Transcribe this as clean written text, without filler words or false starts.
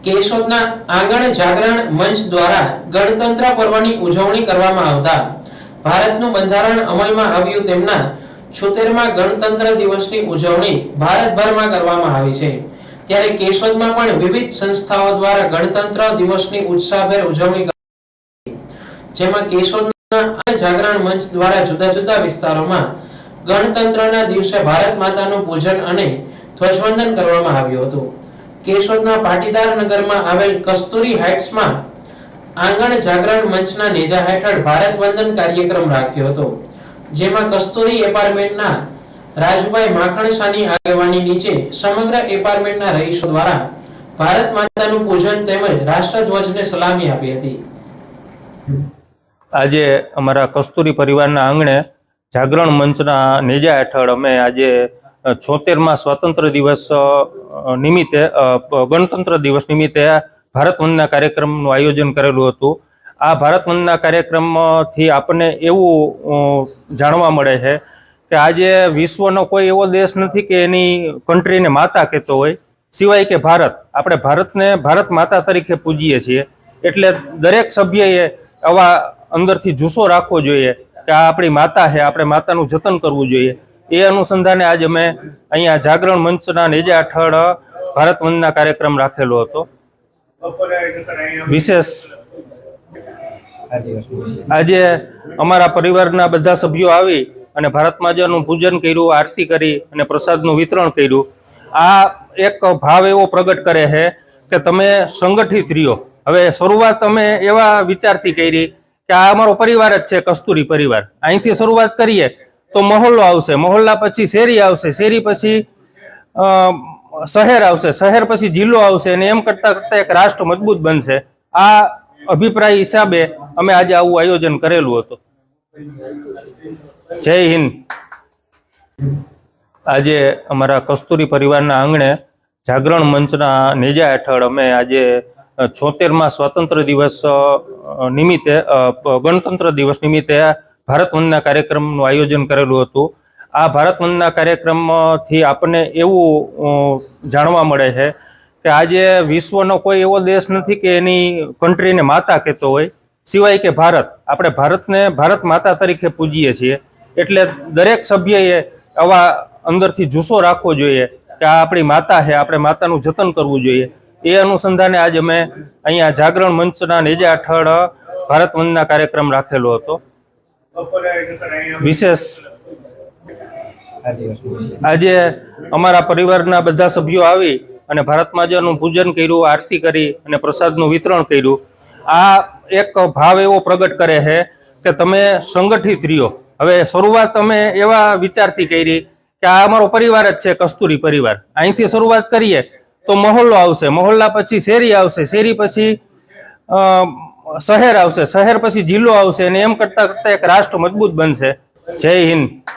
કેશોદના આંગણ જાગરણ મંચ દ્વારા ગણતંત્ર પર્વની ઉજવણી કરવામાં આવતા ભારતનું બંધારણ અમલમાં આવ્યું તેમના 76મા ગણતંત્ર દિવસની ઉજવણી ભારતભરમાં કરવામાં આવી છે। ત્યારે કેશોદમાં પણ વિવિધ સંસ્થાઓ દ્વારા ગણતંત્ર દિવસની ઉત્સાહભેર ઉજવણી કરવામાં આવી, જેમાં કેશોદના આંગણ જાગરણ મંચ દ્વારા જુદા જુદા વિસ્તારોમાં ગણતંત્રના દિવસે ભારત માતાનું પૂજન અને ધ્વજવંદન કરવામાં આવ્યું હતું। કેશોદના પાટીદાર નગરમાં આવેલ કસ્તુરી હાઇટ્સમાં આંગણ જાગરણ મંચના નેજા હેઠળ ભારત વંદન કાર્યક્રમ રાખ્યો હતો, જેમાં કસ્તુરી એપાર્ટમેન્ટના રાજુભાઈ માખણસાની આગેવાની નીચે સમગ્ર એપાર્ટમેન્ટના રહીશો દ્વારા ભારત માતાનું પૂજન તેમજ રાષ્ટ્રધ્વજને સલામી આપી હતી। આજે અમારા કસ્તુરી પરિવારના આંગણે જાગરણ મંચના નેજા હેઠળ અમે આજે 76મા સ્વાતંત્ર્ય દિવસ નિમિત્તે ગણતંત્ર દિવસ નિમિત્તે ભારત વંદના કાર્યક્રમનું આયોજન કરેલું હતું। આ ભારત વંદના કાર્યક્રમથી આપણને એવું જાણવા મળે છે કે આજે વિશ્વનો કોઈ એવો દેશ નથી કે એની કન્ટ્રીને માતા કહેતો હોય સિવાય કે ભારત। આપણે ભારતને ભારત માતા તરીકે પૂજીએ છીએ, એટલે દરેક સભ્યએ આવા અંદરથી જુસ્સો રાખવો જોઈએ કે આ આપણી માતા છે, આપણે માતાનું જતન કરવું જોઈએ। એ અનુસંધાને આજે અમે અહીંયા જાગરણ મંચના નેજા હેઠળ ભારત વંદના કાર્યક્રમ રાખેલો હતો। વિશેષ આજે અમારા પરિવારના બધા સભ્યો આવી અને ભારત માતાનું પૂજન કર્યું, આરતી કરી અને પ્રસાદનું વિતરણ કર્યું। આ એક ભાવ એવો પ્રગટ કરે છે કે તમે સંગઠિત રહ્યો। હવે શરૂઆત અમે એવા વિચારથી કરી કે આ અમારો પરિવાર જ છે, કસ્તુરી પરિવાર। અહીંથી શરૂઆત કરીએ તો મહોલ્લો આવશે, મહોલ્લા પછી શેરી આવશે, શેરી પછી શહેર આવશે, શહેર પછી જિલ્લો આવશે અને એમ કરતા કરતા એક રાષ્ટ્ર મજબૂત બનશે। આ અભિપ્રાય હિસાબે અમે આજે આવું આયોજન કરેલું હતું। જય હિન્દ। આજે અમારા કસ્તુરી પરિવારના આંગણે જાગરણ મંચના નેજા હેઠળ અમે આજે 76મા સ્વાતંત્ર્ય દિવસ નિમિત્તે ગણતંત્ર દિવસ નિમિત્તે ભારત વંદના કાર્યક્રમનું આયોજન કરેલું હતું। આ ભારત વંદના કાર્યક્રમથી આપણને એવું જાણવા મળે છે કે આજે વિશ્વનો કોઈ એવો દેશ નથી કે એની કન્ટ્રીને માતા કહેતો હોય સિવાય કે ભારત। આપણે ભારતને ભારત માતા તરીકે પૂજીએ છીએ, એટલે દરેક સભ્યએ આવા અંદરથી જુસ્સો રાખવો જોઈએ કે આ આપણી માતા છે, આપણે માતાનું જતન કરવું જોઈએ। એ અનુસંધાને આજે અમે અહીંયા જાગરણ મંચના નેજા હેઠળ ભારત વંદના કાર્યક્રમ રાખેલો હતો। વિશેષ આજે અમારા પરિવારના બધા સભ્યો આવી અને ભારત માતાનું પૂજન કર્યું, આરતી કરી અને પ્રસાદનું વિતરણ કર્યું। આ એક ભાવ એવો પ્રગટ કરે છે કે તમે સંગઠિત રહ્યો। હવે શરૂઆત અમે એવા વિચારથી કરી કે આ અમારો પરિવાર જ છે, કસ્તુરી પરિવાર। અહીંથી શરૂઆત કરીએ તો મહોલ્લો આવશે, મહોલ્લા પછી શેરી આવશે, શેરી પછી શહેર આવશે, શહેર પછી જિલ્લો આવશે અને એમ કરતા કરતા એક રાષ્ટ્ર મજબૂત બનશે। જય હિન્દ।